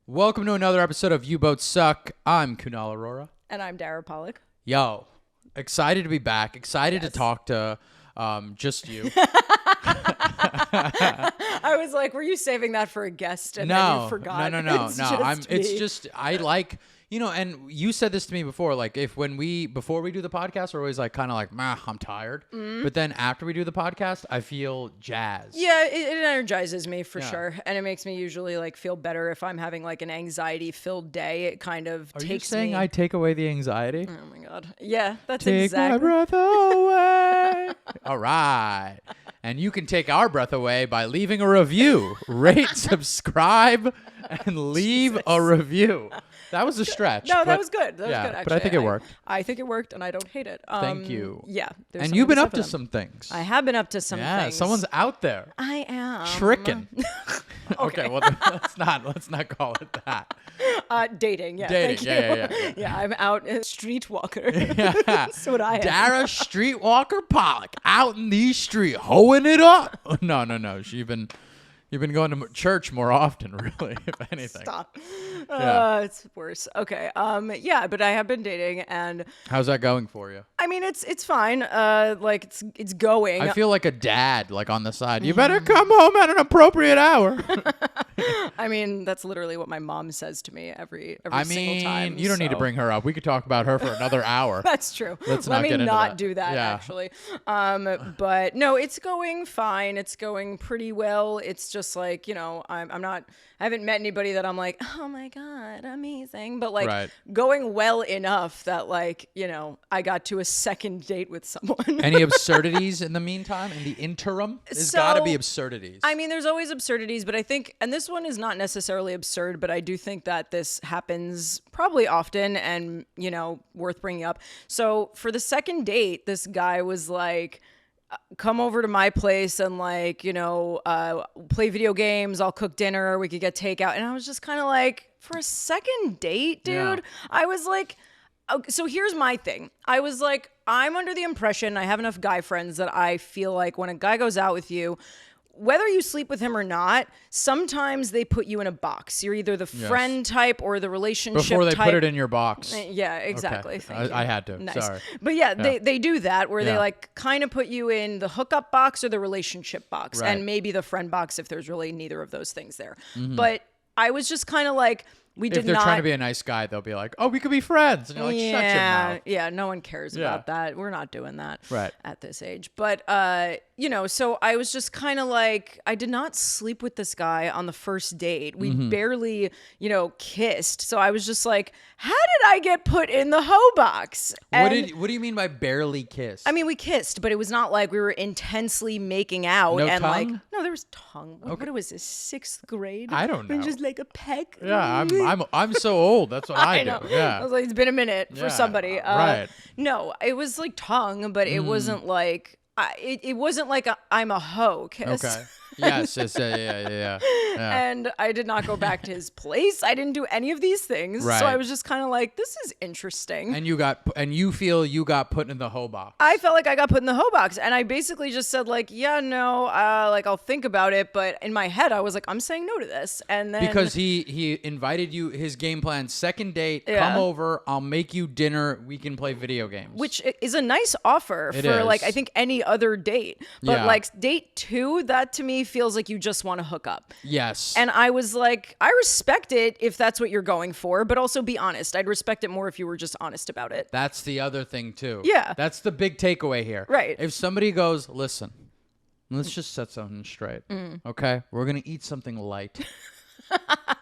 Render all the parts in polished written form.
Welcome to another episode of You Both Suck. I'm Kunal Aurora. And I'm Dara Pollock. Yo, excited to be back. Excited to talk to just you. I was like, were you saving that for a guest? And then you forgot. No. I like, and you said this to me before, like before we do the podcast, we're always like, kind of like, I'm tired. But then after we do the podcast, I feel jazzed. Yeah, it energizes me for sure. And it makes me usually like feel better if I'm having like an anxiety filled day. It kind of takes me. Are you saying I take away the anxiety? Oh my God. Yeah, that's take exactly. Take my breath away. All right. And you can take our breath away by leaving a review. Rate, subscribe, and leave a review. That was a stretch. No, that was good. That was good, actually. But I think it worked. I think it worked, and I don't hate it. Thank you. Yeah. And you've been up to some things. I have been up to some things. Yeah, someone's out there. I am. Tricking. Okay, well, let's not call it that. Dating, yeah. Dating, thank you. Yeah. Yeah, I'm out streetwalker. Yeah. That's what I am. Dara Streetwalker Pollock out in the street, hoeing it up. No. You've been going to church more often, really, if anything. Stop. Yeah. It's worse. Okay. Yeah, but I have been dating, and how's that going for you? I mean, it's fine. Like it's going. I feel like a dad, like on the side. You better come home at an appropriate hour. I mean, that's literally what my mom says to me every single time. You don't need to bring her up. We could talk about her for another hour. That's true. Let me get into not that. do that, Yeah. actually. But no, it's going fine. It's going pretty well. It's just like, I haven't met anybody that I'm like, oh my God, amazing. But like going well enough that like, I got to a second date with someone. Any absurdities in the meantime, in the interim? There's got to be absurdities. I mean, there's always absurdities, but I think, and this one is not necessarily absurd, but I do think that this happens probably often and, worth bringing up. So for the second date, this guy was like, come over to my place and like, play video games. I'll cook dinner. We could get takeout. And I was just kind of like, for a second date, dude, Yeah. I was like, okay, so here's my thing. I was like, I'm under the impression I have enough guy friends that I feel like when a guy goes out with you, whether you sleep with him or not, sometimes they put you in a box. You're either the friend type or the relationship Before they type. put it in your box. Yeah, exactly. Okay. Thank you. I had to. Nice. Sorry. But yeah, they do that where they Yeah. like kind of put you in the hookup box or the relationship box Right. and maybe the friend box if there's really neither of those things there. But I was just kind of like, If they're trying to be a nice guy, they'll be like, oh, we could be friends. And you're like, shut your mouth. Yeah, no one cares about that. We're not doing that at this age. But, so I was just kind of like, I did not sleep with this guy on the first date. We barely, kissed. So I was just like, how did I get put in the hoe box? What do you mean by barely kiss? I mean, we kissed, but it was not like we were intensely making out. No and tongue? like, no, there was tongue. Okay. What was this, 6th grade? I don't know. Just like a peck. Yeah, I'm so old. That's what I do. know. Yeah. I was like, it's been a minute for somebody. Right. No, it was like tongue, but it wasn't like it wasn't like I'm a hoe kiss. Okay. Yes. Yeah. And I did not go back to his place. I didn't do any of these things. Right. So I was just kind of like, this is interesting. And you feel you got put in the hoe box. I felt like I got put in the hoe box, and I basically just said like, yeah, no, like I'll think about it. But in my head, I was like, I'm saying no to this. And then because he invited you, his game plan, second date, come over, I'll make you dinner, we can play video games. Which is a nice offer for like, I think any other date. But like date 2, that to me feels like you just want to hook up. Yes. And I was like, I respect it if that's what you're going for, but also be honest. I'd respect it more if you were just honest about it. That's the other thing too. Yeah. That's the big takeaway here. Right. If somebody goes, listen, let's just set something straight. Okay? We're going to eat something light.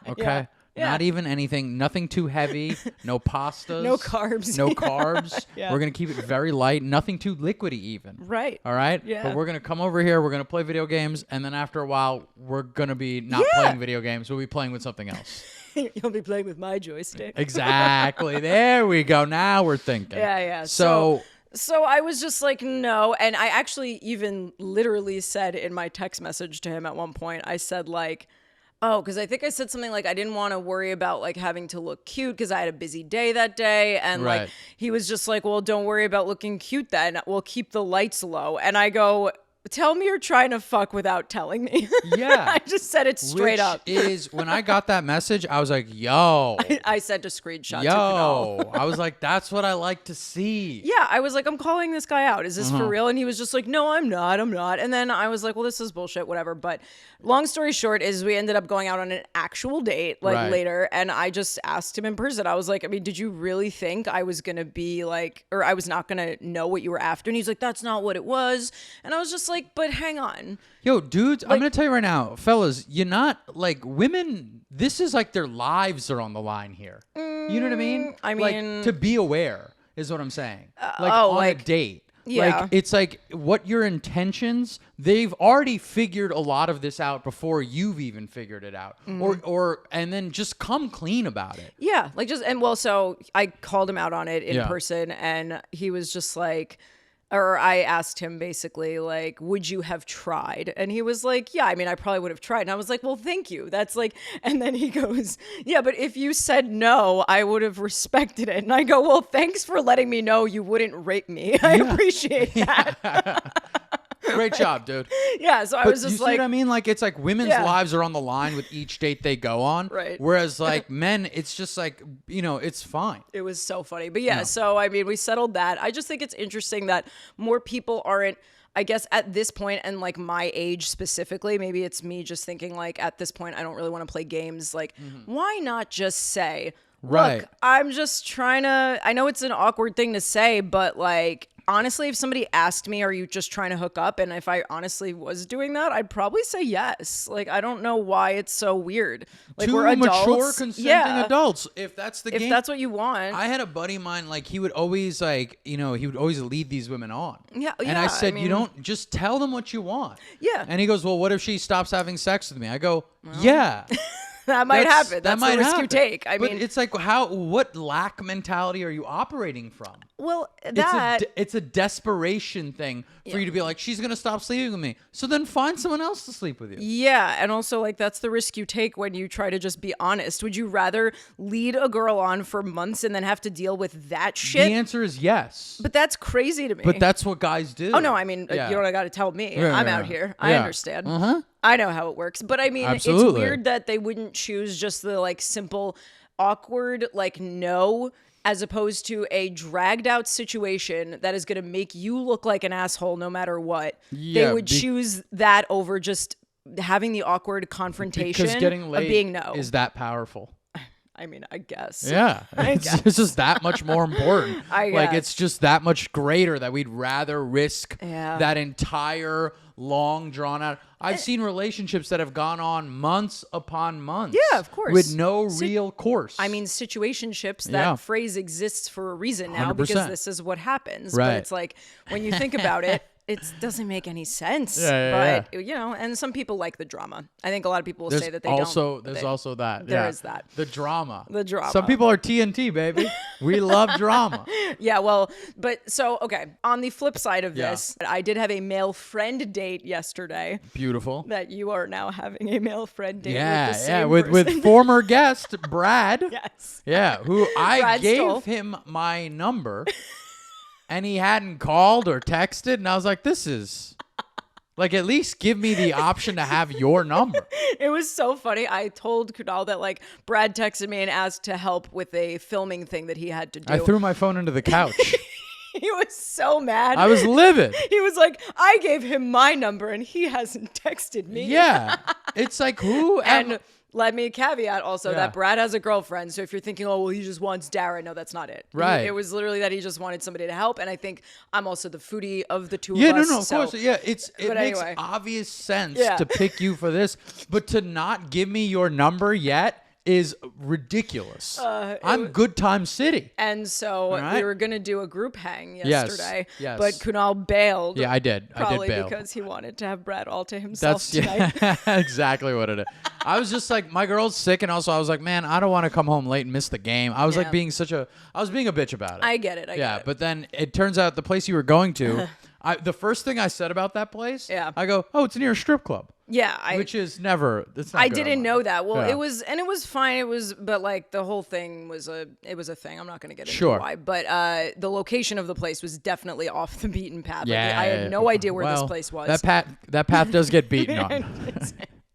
Okay? Yeah. Not even anything, nothing too heavy, no pastas. No carbs. No carbs. Yeah. We're going to keep it very light, nothing too liquidy even. Right. All right? Yeah. But we're going to come over here, we're going to play video games, and then after a while, we're going to be not playing video games, we'll be playing with something else. You'll be playing with my joystick. Exactly. There we go. Now we're thinking. Yeah. So I was just like, no. And I actually even literally said in my text message to him at one point, I said like, oh, because I think I said something like I didn't want to worry about like having to look cute because I had a busy day that day. And like he was just like, well, don't worry about looking cute then. We'll keep the lights low. And I go, tell me you're trying to fuck without telling me. Yeah. I just said it straight up. Is when I got that message, I was like, yo. I sent a screenshot to Kunal. I was like, that's what I like to see. Yeah, I was like, I'm calling this guy out. Is this for real? And he was just like, no, I'm not. And then I was like, well, this is bullshit, whatever. But long story short is we ended up going out on an actual date later. And I just asked him in person. I was like, I mean, did you really think I was going to be like, or I was not going to know what you were after? And he's like, that's not what it was. And I was just like, but hang on. Yo, dudes, I'm going to tell you right now, fellas, you're not like women. This is like their lives are on the line here. You know what I mean? I mean, like, to be aware is what I'm saying. On a date. Yeah. Like, it's like what your intentions, they've already figured a lot of this out before you've even figured it out. And then just come clean about it. Yeah. Like just, and well, so I called him out on it in person and he was just like, or I asked him basically like, would you have tried? And he was like, yeah, I mean, I probably would have tried. And I was like, well, thank you. That's like, and then he goes, yeah, but if you said no, I would have respected it. And I go, well, thanks for letting me know you wouldn't rape me. I appreciate that. Great job, dude. Yeah, so I was just you see like, what I mean? Like, it's like women's lives are on the line with each date they go on. Right. Whereas like men, it's just like, you know, it's fine. it was so funny. But yeah, so I mean, we settled that. I just think it's interesting that more people aren't, I guess at this point and like my age specifically, maybe it's me just thinking like at this point, I don't really want to play games. Like, why not just say, look, I'm just trying to, I know it's an awkward thing to say, but like, honestly, if somebody asked me, are you just trying to hook up? And if I honestly was doing that, I'd probably say yes. Like, I don't know why it's so weird. Like, Two we're adults. mature, consenting adults. If that's the game. If that's what you want. I had a buddy of mine, like, he would always, like, you know, he would always lead these women on. Yeah. And I said, you don't, just tell them what you want. Yeah. And he goes, well, what if she stops having sex with me? I go, yeah. That might happen. That's the risk you take. I mean, it's like, what lack mentality are you operating from? Well, it's a desperation thing for you to be like, she's going to stop sleeping with me. So then find someone else to sleep with you. Yeah. And also, like, that's the risk you take when you try to just be honest. Would you rather lead a girl on for months and then have to deal with that shit? The answer is yes. But that's crazy to me. But that's what guys do. Oh, no. I mean, you don't got to tell me. I'm out here. I understand. I know how it works. But I mean, Absolutely. It's weird that they wouldn't choose just the like simple, awkward, like no, as opposed to a dragged out situation that is going to make you look like an asshole no matter what. Yeah, they would choose that over just having the awkward confrontation because getting laid of being no. is that powerful. I mean, I guess. Yeah. It's just that much more important. Like, it's just that much greater that we'd rather risk that entire long drawn out. I've seen relationships that have gone on months upon months. Yeah, of course. With no real course. I mean, situationships, that phrase exists for a reason now 100%. because this is what happens. Right. But it's like, when you think about it, it doesn't make any sense. But, you know, and some people like the drama. I think a lot of people will say that they don't. There's also that. There is that. The drama. The drama. Some people are TNT, baby. We love drama. Yeah, well, but so, okay. On the flip side of this, I did have a male friend date yesterday. Beautiful. That you are now having a male friend date with the same Yeah, person. with former guest Brad. Yes. Yeah, who I Brad gave stole. him my number. And he hadn't called or texted. And I was like, this is like, at least give me the option to have your number. It was so funny. I told Kunal that like Brad texted me and asked to help with a filming thing that he had to do. I threw my phone into the couch. He was so mad. I was livid. He was like, I gave him my number and he hasn't texted me. Yeah. It's like, who? And let me caveat also that Brad has a girlfriend. So if you're thinking, oh, well, he just wants Dara. No, that's not it. Right. It was literally that he just wanted somebody to help. And I think I'm also the foodie of the two of Yeah, us. no, of course. Yeah, it makes anyway. obvious sense to pick you for this. But to not give me your number yet is ridiculous. I'm Good Time City. And so we were going to do a group hang yesterday. Yes. But Kunal bailed. Yeah, I did. Probably I did bail. because he wanted to have Brad all to himself tonight. Exactly what it is. I was just like, my girl's sick, and also I was like, man, I don't want to come home late and miss the game. I was like being I was being a bitch about it. I get it. I get it. But then it turns out the place you were going to, the first thing I said about that place, I go, oh, it's near a strip club. Yeah, which is never. That's not I good didn't online. know that. Well, Yeah. it was fine. It was, but like the whole thing was a thing. I'm not going to get into Sure. why, but the location of the place was definitely off the beaten path. Yeah, Like, I had no idea where this well, place was. That path does get beaten on.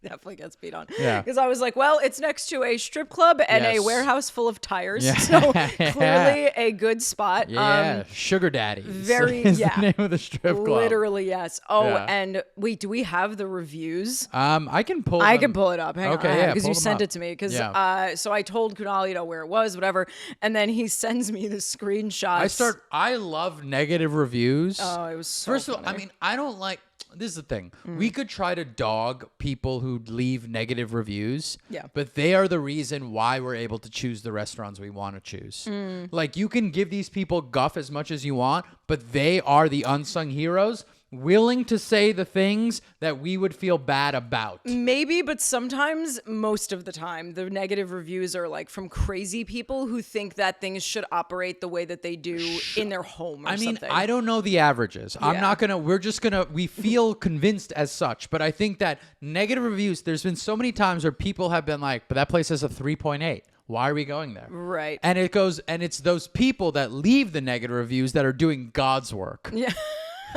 It definitely gets beat on. Yeah. Because I was like, well, it's next to a strip club and a Yes. warehouse full of tires. Yeah. So clearly a good spot. Yeah, Sugar Daddy. very- is yeah. the name of the strip club. Literally, yes. Oh, Yeah. and wait, do we have the reviews? I can pull. I them. can pull it up. Hang Okay, on, yeah, because pull you them sent up. it to me. Because Yeah. so I told Kunal, where it was, whatever, and then he sends me the screenshots. I love negative reviews. Oh, it was so First of all, I funny. mean, I don't like. This is the thing. We could try to dog people who leave negative reviews. Yeah. But they are the reason why we're able to choose the restaurants we want to choose. Like, you can give these people guff as much as you want, but they are the unsung heroes, willing to say the things that we would feel bad about. Maybe, but sometimes, most of the time, the negative reviews are like from crazy people who think that things should operate the way that they do in their home or I mean, something. I don't know the averages. I'm Yeah. not going to, we feel convinced as such, but I think that negative reviews, there's been so many times where people have been like, but that place has a 3.8. Why are we going there? Right. And it's those people that leave the negative reviews that are doing God's work. Yeah.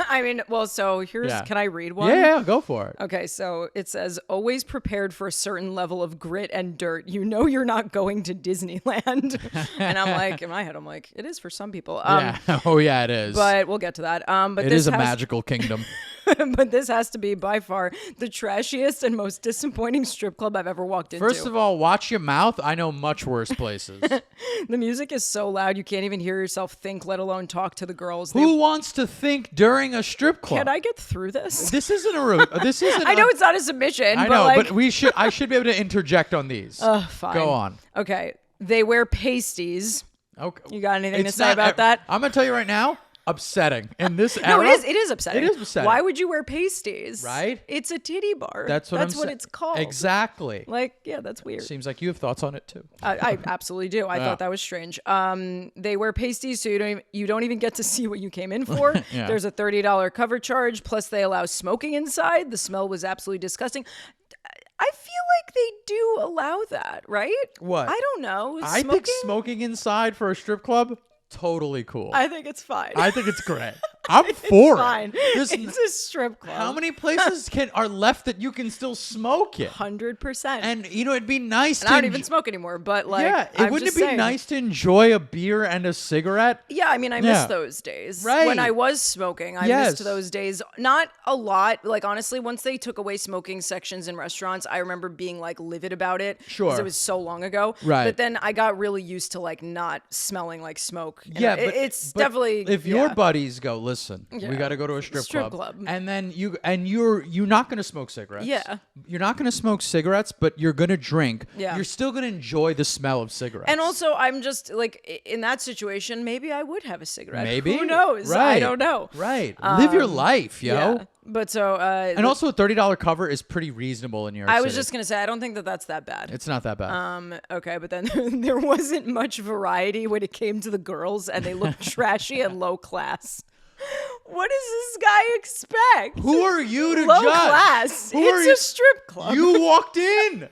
I mean, well, so here's, Yeah. can I read one? Yeah, go for it. Okay, so it says, always prepared for a certain level of grit and dirt. You know you're not going to Disneyland. And I'm like, in my head, I'm like, it is for some people. Yeah. Oh, yeah, it is. But we'll get to that. But It this is a has, magical kingdom. but this has to be by far the trashiest and most disappointing strip club I've ever walked into. First of all, watch your mouth. I know much worse places. The music is so loud you can't even hear yourself think, let alone talk to the girls. Who wants to think during a strip club? Can I get through this? This isn't This isn't. I know it's not a submission, I but know, like, but I should be able to interject on these. fine. Go on. Okay, they wear pasties. Okay. You got anything to It's say not- about that? I'm gonna tell you right now. Upsetting in this era. No, it is upsetting. It is upsetting. Why would you wear pasties? Right? It's a titty bar. That's what it's called. Exactly. Like, yeah, that's weird. Seems like you have thoughts on it too. I absolutely do. I thought that was strange. They wear pasties, so you don't even get to see what you came in for. Yeah. There's a $30 cover charge. Plus, they allow smoking inside. The smell was absolutely disgusting. I feel like they do allow that, right? What? I don't know. I think smoking inside for a strip club, totally cool. I think it's fine. I think it's great. I'm for fine. it. There's It's a strip club. how many places are left that you can still smoke it? 100%. And it'd be nice And to I don't even smoke anymore, but like, yeah, I'm wouldn't just it be saying. nice to enjoy a beer and a cigarette? Yeah, I mean, I miss those days. Right. When I was smoking, I Yes. missed those days. Not a lot. Like, honestly, once they took away smoking sections in restaurants, I remember being like livid about it. Sure. Because it was so long ago. Right. But then I got really used to like not smelling like smoke. And Yeah, it's but definitely. if your buddies go, listen, we Yeah. got to go to a strip Strip club, club. and then you're not going to smoke cigarettes. Yeah. you're not going to smoke cigarettes, but you're going to drink. Yeah. You're still going to enjoy the smell of cigarettes. And also, I'm just like, in that situation, maybe I would have a cigarette. maybe Who knows? Right. I don't know. Right, live your life, yo. Yeah. But so. And also, a $30 cover is pretty reasonable in New York I was City. just going to say, I don't think that that's that bad. It's not that bad. Okay, but then there wasn't much variety when it came to the girls, and they looked trashy and low class. What does this guy expect? Who are you to Low judge? class. Who are It's you- a strip club. You walked in.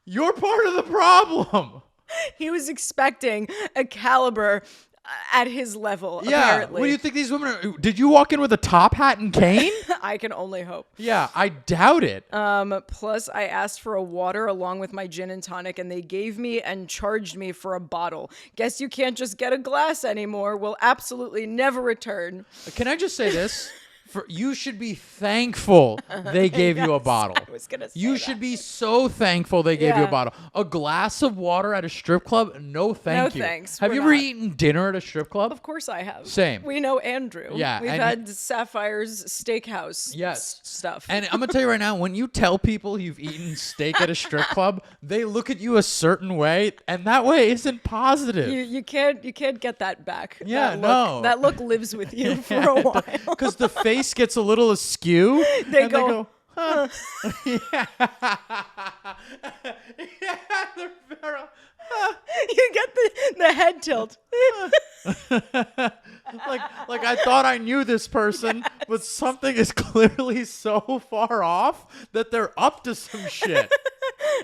You're part of the problem. He was expecting a caliber at his level, Yeah. apparently. What do you think these women are? Did you walk in with a top hat and cane? I can only hope. Yeah, I doubt it. Plus, I asked for a water along with my gin and tonic, and they gave me and charged me for a bottle. Guess you can't just get a glass anymore. Will absolutely never return. Can I just say this? You should be thankful they gave you a bottle. I was gonna say You that. should be so thankful they gave you a Yeah. bottle. A glass of water at a strip club? No, thank you. thanks. Have We're you ever not. eaten dinner at a strip club? Of course I have. Same. We know Andrew. Yeah, We've and had Sapphire's Steakhouse Yes. stuff. And I'm gonna tell you right now, when you tell people you've eaten steak at a strip club, they look at you a certain way, and that way isn't positive. you can't get that back. Yeah, that no. look, that look lives with you for a while. Because the face gets a little askew. They and go, huh. yeah, they're very, you get the head tilt. Like I thought I knew this person, but something is clearly so far off that they're up to some shit.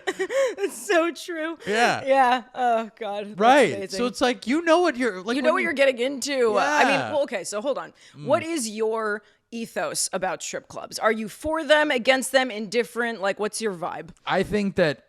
It's so true. Yeah. Yeah. Oh God. That's Right. amazing. So it's like you know what you're like. You know what you're getting into. I mean, Yeah. well, okay. So hold on. What is your ethos about strip clubs? Are you for them, against them, indifferent? Like, what's your vibe? I think that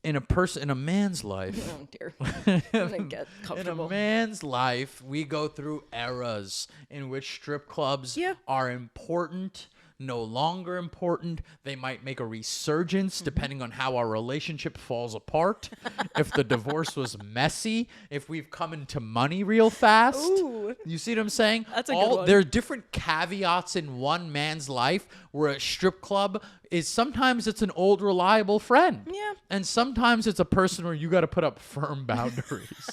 in a man's life. Oh dear. I'm gonna get In a comfortable. man's life, we go through eras in which strip clubs are important, no longer important. They might make a resurgence depending on how our relationship falls apart. If the divorce was messy, if we've come into money real fast. Ooh. You see what I'm saying? That's a good one. There are different caveats in one man's life where a strip club is sometimes it's an old reliable friend. Yeah. And sometimes it's a person where you got to put up firm boundaries.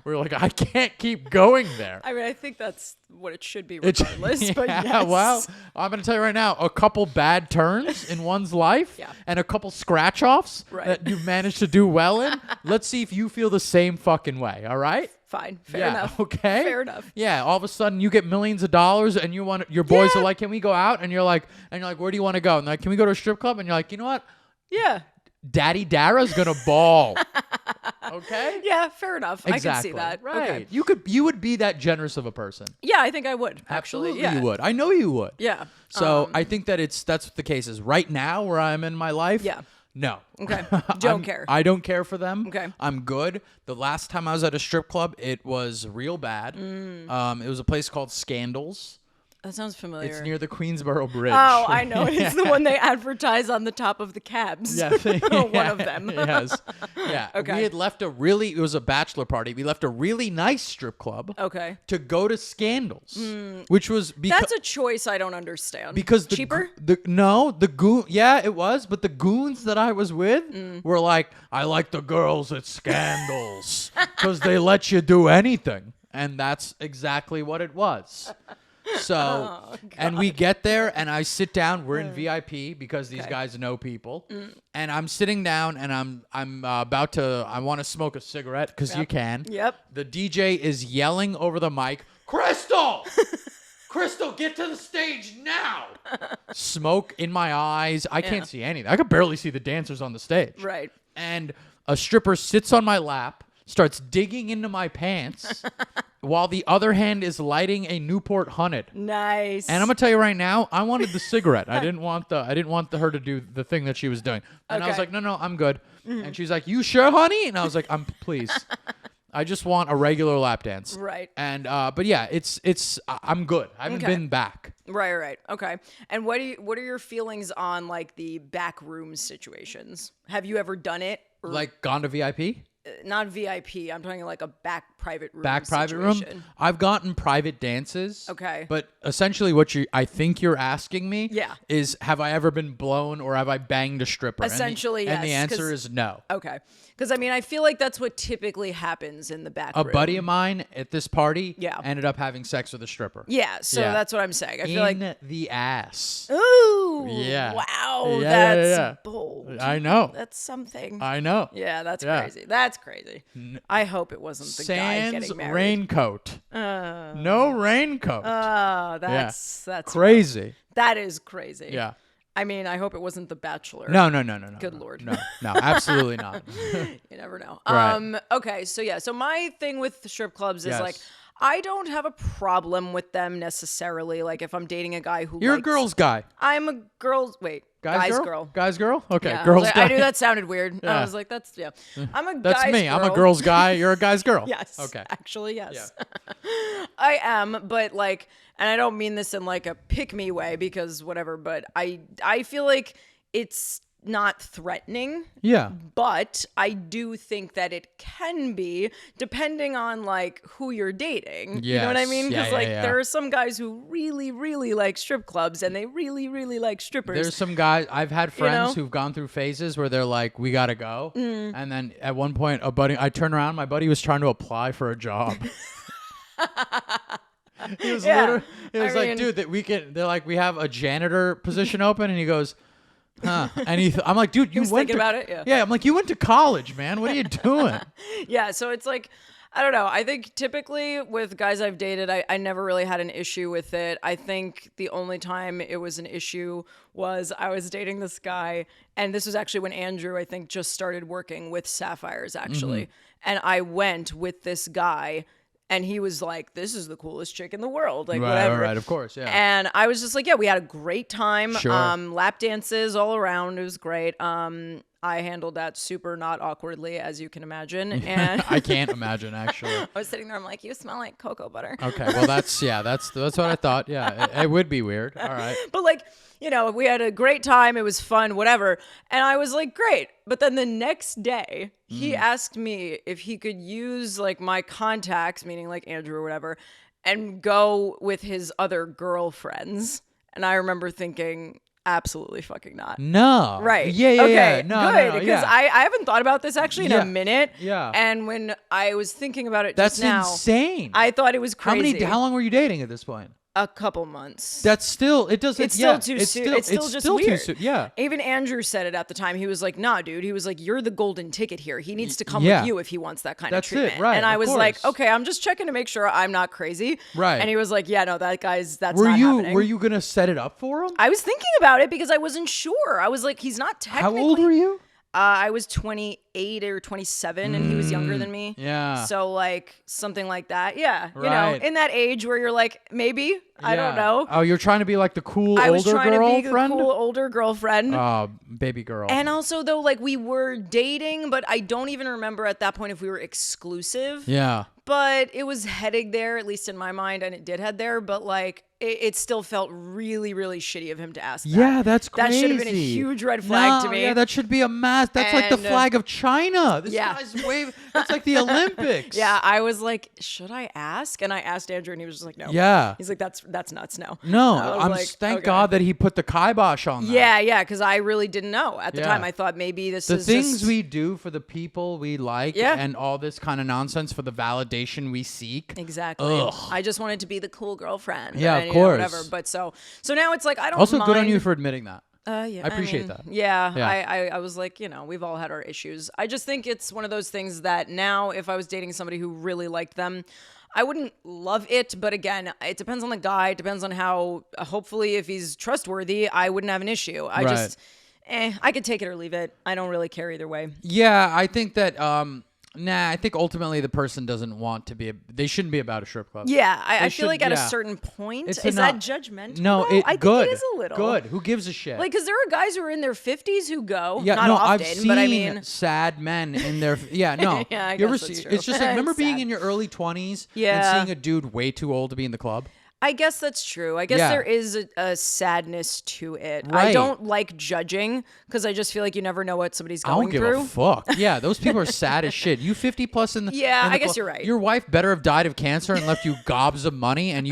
We're like, I can't keep going there. I mean, I think that's what it should be regardless. But Yeah, yes. well, I'm going to tell you right now, a couple bad turns in one's life and a couple scratch-offs that you've managed to do well in. Let's see if you feel the same fucking way, all right? Fine. Fair enough. Okay. Fair enough. Yeah. All of a sudden, you get millions of dollars, and you want your boys are like, "Can we go out?" And you're like, "Where do you want to go?" And they're like, "Can we go to a strip club?" And you're like, "You know what? Yeah. Daddy Dara's gonna ball." Okay. Yeah. Fair enough. Exactly. I can see that. Right. Okay. You would be that generous of a person. Yeah, I think I would. Actually. Absolutely, Yeah. you would. I know you would. Yeah. So I think that that's what the case is right now where I'm in my life. Yeah. No. Okay. Don't care. I don't care for them. Okay. I'm good. The last time I was at a strip club, it was real bad. It was a place called Scandals. That sounds familiar. It's near the Queensboro Bridge. Oh, I know. It's the one they advertise on the top of the cabs. Yeah. One of them. Yes. Yeah. Okay. We had left it was a bachelor party. We left a really nice strip club Okay. to go to Scandals, which was because That's a choice I don't understand. because the cheaper? the goon, it was, but the goons that I was with were like, I like the girls at Scandals because they let you do anything, and that's exactly what it was. So, and we get there, and I sit down. We're in VIP because these guys know people, and I'm sitting down, and I'm about to. I want to smoke a cigarette because you can. Yep. The DJ is yelling over the mic, "Crystal, Crystal, get to the stage now!" Smoke in my eyes. I can't see anything. I could barely see the dancers on the stage. Right. And a stripper sits on my lap, starts digging into my pants, while the other hand is lighting a Newport Hunted. Nice. And I'm gonna tell you right now, I wanted the cigarette. I didn't want her to do the thing that she was doing. And I was Okay. like, no, I'm good. And she's like, you sure, honey? And I was like, please. I just want a regular lap dance. Right. And but yeah, I'm good. I haven't been back. Right. Okay. And what are your feelings on like the back room situations? Have you ever done it? Or Like gone to VIP? not VIP. I'm talking like a back private room. Private room. situation. I've gotten private dances. Okay. But essentially, I think you're asking me, is have I ever been blown or have I banged a stripper? Essentially, and the yes, answer 'cause- is no. Okay. Because I mean, I feel like that's what typically happens in the back A room. buddy of mine at this party Yeah. ended up having sex with a stripper. Yeah. So Yeah. that's what I'm saying. I In feel like. the ass. Ooh. Yeah. Wow. Yeah, That's bold. I know. That's something. I know. Yeah, that's Yeah. crazy. That's crazy. I hope it wasn't the guy Sans getting married. raincoat. No raincoat. That's Crazy. That is crazy. Yeah. I mean, I hope it wasn't The Bachelor. No. Good Lord. No, absolutely not. You never know. Right. Okay, so yeah, so my thing with the strip clubs is Yes. like I don't have a problem with them necessarily. Like if I'm dating a guy who You're likes, a girl's guy. I'm a girl's guy's girl. Guy's girl? Okay, Yeah, girl's I guy. knew that sounded weird. Yeah. I was like, that's I'm a That's guy's me. girl. I'm a girl's guy. You're a guy's girl. Yes. Okay. Actually, yes. I am, but like, and I don't mean this in like a pick me way because whatever, but I feel like it's not threatening. Yeah. But I do think that it can be depending on like who you're dating. You know what I Yes. mean? Yeah, Because yeah, like yeah. there are some guys who really, really like strip clubs and they really, really like strippers. There's some guys, I've had friends know? who've gone through phases where they're like, we got to go. And then at one point, I turned around, my buddy was trying to apply for a job. He was Yeah. literally, I mean- dude, they're like, we have a janitor position open. And he goes, huh. And I'm like, dude, you was went thinking to, about it? Yeah. Yeah. I'm like, you went to college, man. What are you doing? Yeah, so it's like I don't know. I think typically with guys I've dated, I never really had an issue with it. I think the only time it was an issue was I was dating this guy, and this was actually when Andrew, I think, just started working with Sapphires, actually. And I went with this guy, and he was like, this is the coolest chick in the world. Like, whatever. Right, of course, yeah. And I was just like, yeah, we had a great time. Sure. Lap dances all around. It was great. I handled that super not awkwardly, as you can imagine. And I can't imagine, actually. I was sitting there, I'm like, you smell like cocoa butter. Okay, well, that's what I thought. Yeah, it would be weird. All right. But like, you know, we had a great time. It was fun, whatever. And I was like, great. But then the next day, he asked me if he could use like my contacts, meaning like Andrew or whatever, and go with his other girlfriends. And I remember thinking, absolutely fucking not. No. Right. Yeah. Okay, No, good. no, Because yeah. I haven't thought about this actually in Yeah. a minute. Yeah. And when I was thinking about it That's just now, insane. I thought it was crazy. How long were you dating at this point? A couple months. That's still, it doesn't, It's still yeah, too it's soon. It's still just too weird. soon. Yeah. Even Andrew said it at the time. He was like, nah, dude. He was like, you're the golden ticket here. He needs to come Yeah. with you if he wants that kind That's of it, treatment. right, And I of was like, course. okay, I'm just checking to make sure I'm not crazy. Right. And he was like, yeah, no, that's Were not happening. you going to set it up for him? I was thinking about it because I wasn't sure. I was like, he's not How technically. old were you? I was 28 or 27 and he was younger than me. Yeah. So like something like that. Yeah. You Right. know, in that age where you're like, maybe, I don't Yeah. know. Oh, you're trying to be like the cool I was older trying to be the girlfriend? cool older girlfriend. Oh, baby girl. And also though, like we were dating, but I don't even remember at that point if we were exclusive. yeah. But it was heading there, at least in my mind, and it did head there. But like, it still felt really, really shitty of him to ask that. Yeah, that's crazy. That should have been a huge red flag to me. Yeah, that should be a mass. That's like the And, flag of China. This yeah. guy's wave. It's like the Olympics. Yeah, I was like, should I ask? And I asked Andrew, and he was just like, no. Yeah. He's like, that's nuts. No. No, I was like, thank okay. God that he put the kibosh on that. Yeah, because I really didn't know at the Yeah. time. I thought maybe this The is things just... we do for the people we like Yeah. and all this kind of nonsense for the validation we seek. Exactly. Ugh. I just wanted to be the cool girlfriend. Yeah, and, of you know, course. whatever. But so now it's like I don't Also, mind. good on you for admitting that. Yeah, I appreciate mean, that. Yeah, Yeah. I was like, you know, we've all had our issues. I just think it's one of those things that now, if I was dating somebody who really liked them, I wouldn't love it. But again, it depends on the guy. It depends on how. Hopefully, if he's trustworthy, I wouldn't have an issue. I Right. just, I could take it or leave it. I don't really care either way. Yeah, I think that. I think ultimately the person doesn't want to be. They shouldn't be about a strip club. Yeah, I feel should- like at a yeah. certain point, It's is enough. that judgmental? No, I good. think it is a little. Good. Who gives a shit? Like, because there are guys who are in their 50s who go. Yeah, not no, often, I've seen but I mean, sad men in their. Yeah, no. Yeah, I You ever guess that's see? true. It's just like remember being Sad. in your early 20s Yeah. and seeing a dude way too old to be in the club. I guess that's true. I guess Yeah. there is a sadness to it. I Right. don't like judging because I just feel like you never know what somebody's I going don't give through. a fuck. Yeah, those people are sad as shit. You 50 plus in the Yeah, in the I guess club. you're right. Your wife better have died of cancer and left you gobs of money, and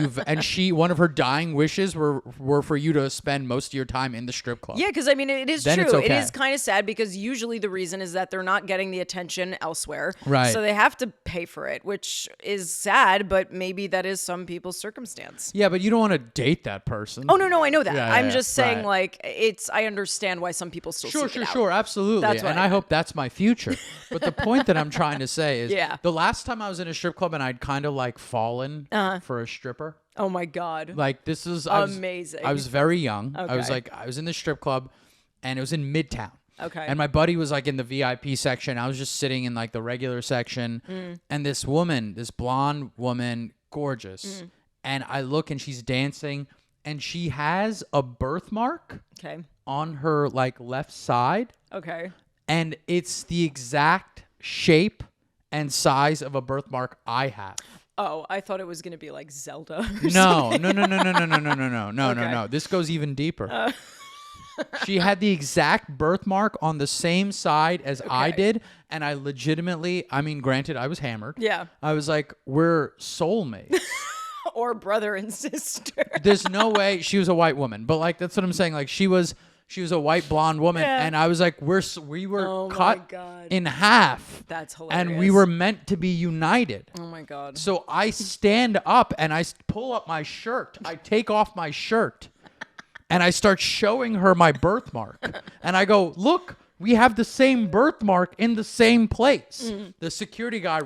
one of her dying wishes were for you to spend most of your time in the strip club. Yeah, because I mean, it is Then true. it's okay. It is kind of sad because usually the reason is that they're not getting the attention elsewhere. Right. So they have to pay for it, which is sad, but maybe that is some people's circumstance. Yeah, but you don't want to date that person. Oh, no, I know that. Yeah, I'm yeah, just saying, right. like, I understand why some people still seek it out. Sure, absolutely. That's what and I I hope that's my future. But the point that I'm trying to say is Yeah. the last time I was in a strip club and I'd kind of like fallen for a stripper. Oh, my God. Like this is Amazing. I was very young. I was Okay. I was in the strip club and it was in Midtown. Okay. And my buddy was like in the VIP section. I was just sitting in like the regular section. And this blonde woman, gorgeous. And I look and she's dancing and she has a birthmark Okay. on her like left side. Okay. And it's the exact shape and size of a birthmark I have. Oh, I thought it was going to be like Zelda. Or No. Okay. This goes even deeper. She had the exact birthmark on the same side as I Okay. did. And I legitimately, I mean, granted, I was hammered. Yeah. I was like, we're soulmates. Or brother and sister. There's no way she was a white woman. But like, that's what I'm saying. Like she was a white blonde woman. Yeah. And I was like, we were Oh my cut God. in half. That's hilarious. And we were meant to be united. Oh my God. So I stand up and I pull up my shirt. I take off my shirt and I start showing her my birthmark. And I go, look, we have the same birthmark in the same place. The security guy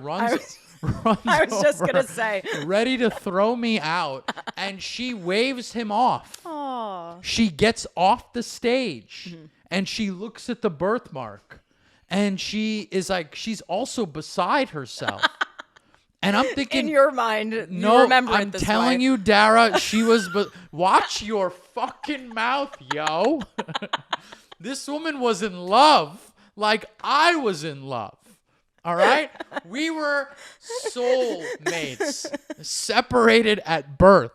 runs I was just over, gonna say. ready to throw me out, and she waves him off. Aw. She gets off the stage, and she looks at the birthmark, and she is like, she's also beside herself. And I'm thinking, In your mind, you no, remember I'm it this telling way. you, Dara, she was. Watch your fucking mouth, yo. This woman was in love like I was in love. All right? We were soulmates, separated at birth.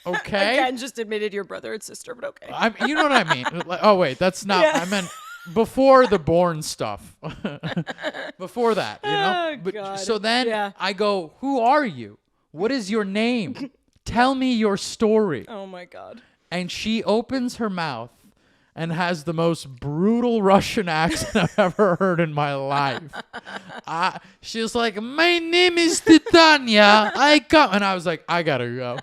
Okay? Again, just admitted your brother and sister, but okay. You know what I mean? Oh, wait, that's not. Yeah. I meant before the born stuff. Before that, you know? Oh, God. So then Yeah. I go, who are you? What is your name? Tell me your story. Oh my God. And she opens her mouth and has the most brutal Russian accent I've ever heard in my life. She's like, my name is Titania. I come. And I was like, I gotta go.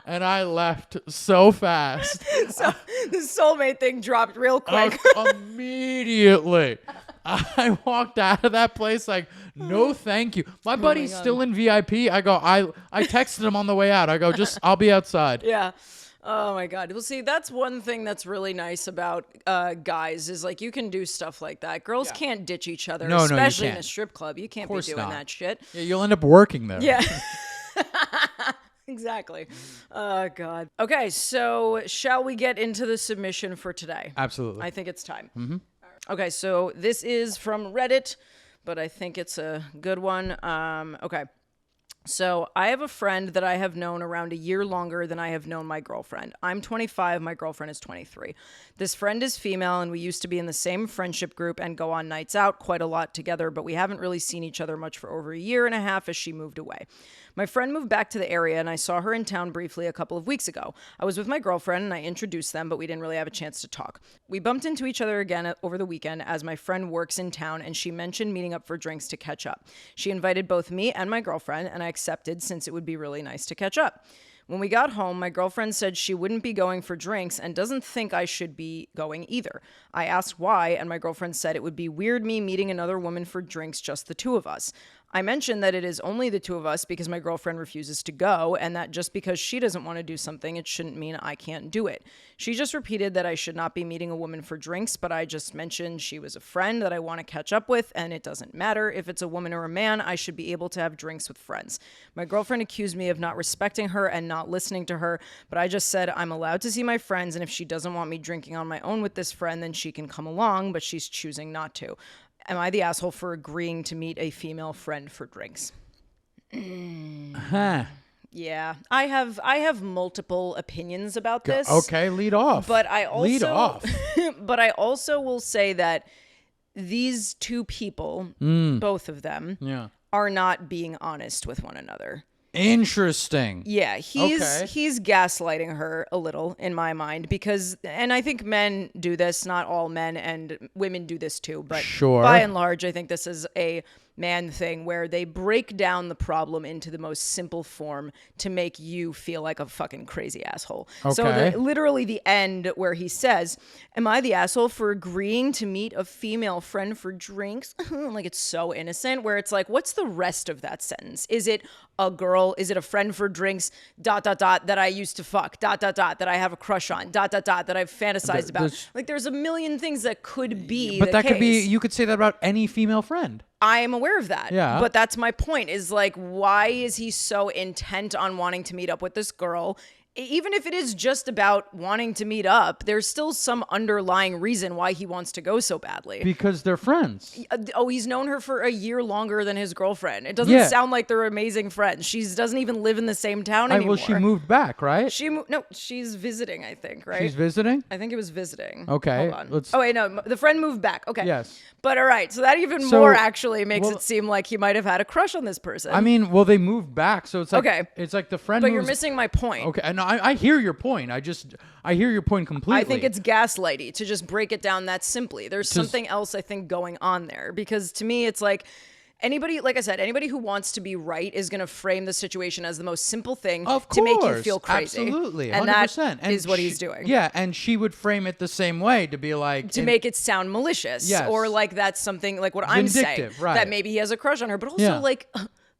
And I left so fast. So the soulmate thing dropped real quick. Immediately. I walked out of that place like, no, thank you. My buddy's God. still in VIP. I go, I texted him on the way out. I go, I'll be outside. Yeah. Oh my God. Well, see, that's one thing that's really nice about guys is like you can do stuff like that. Girls can't ditch each other, No, you especially in can't. a strip club. You can't Course be doing not. that shit. Yeah, you'll end up working there. Yeah. Exactly. Oh God. Okay, so shall we get into the submission for today? Absolutely. I think it's time. Okay, so this is from Reddit, but I think it's a good one. Okay. So I have a friend that I have known around a year longer than I have known my girlfriend. I'm 25, my girlfriend is 23. This friend is female, and we used to be in the same friendship group and go on nights out quite a lot together, but we haven't really seen each other much for over a year and a half as she moved away. My friend moved back to the area, and I saw her in town briefly a couple of weeks ago. I was with my girlfriend, and I introduced them, but we didn't really have a chance to talk. We bumped into each other again over the weekend as my friend works in town, and she mentioned meeting up for drinks to catch up. She invited both me and my girlfriend, and I accepted since it would be really nice to catch up. When we got home, my girlfriend said she wouldn't be going for drinks and doesn't think I should be going either. I asked why, and my girlfriend said it would be weird me meeting another woman for drinks, just the two of us. I mentioned that it is only the two of us because my girlfriend refuses to go, and that just because she doesn't want to do something, it shouldn't mean I can't do it. She just repeated that I should not be meeting a woman for drinks, but I just mentioned she was a friend that I want to catch up with, and it doesn't matter if it's a woman or a man, I should be able to have drinks with friends. My girlfriend accused me of not respecting her and not listening to her, but I just said I'm allowed to see my friends, and if she doesn't want me drinking on my own with this friend, then she can come along, but she's choosing not to. Am I the asshole for agreeing to meet a female friend for drinks? Huh. Yeah, I have multiple opinions about this. Okay, lead off. But I also lead off. But I also will say that these two people, both of them, Yeah. are not being honest with one another. Interesting. Yeah, he's Okay. gaslighting her a little in my mind because, and I think men do this, not all men, and women do this too, but Sure. by and large, I think this is a man thing where they break down the problem into the most simple form to make you feel like a fucking crazy asshole. So Okay. literally the end where he says, am I the asshole for agreeing to meet a female friend for drinks? Like it's so innocent where it's like, what's the rest of that sentence? Is it a girl? Is it a friend for drinks? ... that I used to fuck ... that I have a crush on ... that I've fantasized about. Like there's a million things that could be But the that could be, case. you could say that about any female friend. I am aware of that. Yeah. But that's my point is like, why is he so intent on wanting to meet up with this girl? Even if it is just about wanting to meet up, there's still some underlying reason why he wants to go so badly. Because they're friends. Oh, he's known her for a year longer than his girlfriend. It doesn't Yeah. sound like they're amazing friends. She doesn't even live in the same town anymore. Well, she moved back, right? No, she's visiting, I think, right? She's visiting? I think it was visiting. Okay, Hold on. let's- Oh, wait, no. The friend moved back. Okay. Yes. But all right. So that even So- more actually makes well- it seem like he might have had a crush on this person. I mean, well, they moved back, so it's like, Okay. it's like the friend but moves. you're missing my point. Okay, and I hear your point. I hear your point completely. I think it's gaslighty to just break it down that simply. There's something else I think going on there because to me it's like Anybody, like I said, anybody who wants to be right is going to frame the situation as the most simple thing Of to make you course, feel crazy. absolutely, And 100%. that is what he's doing. Yeah, and she would frame it the same way to be like To make it sound malicious. Yes. Or like that's something like what I'm saying. Vindictive, right. That maybe he has a crush on her, but also Yeah. like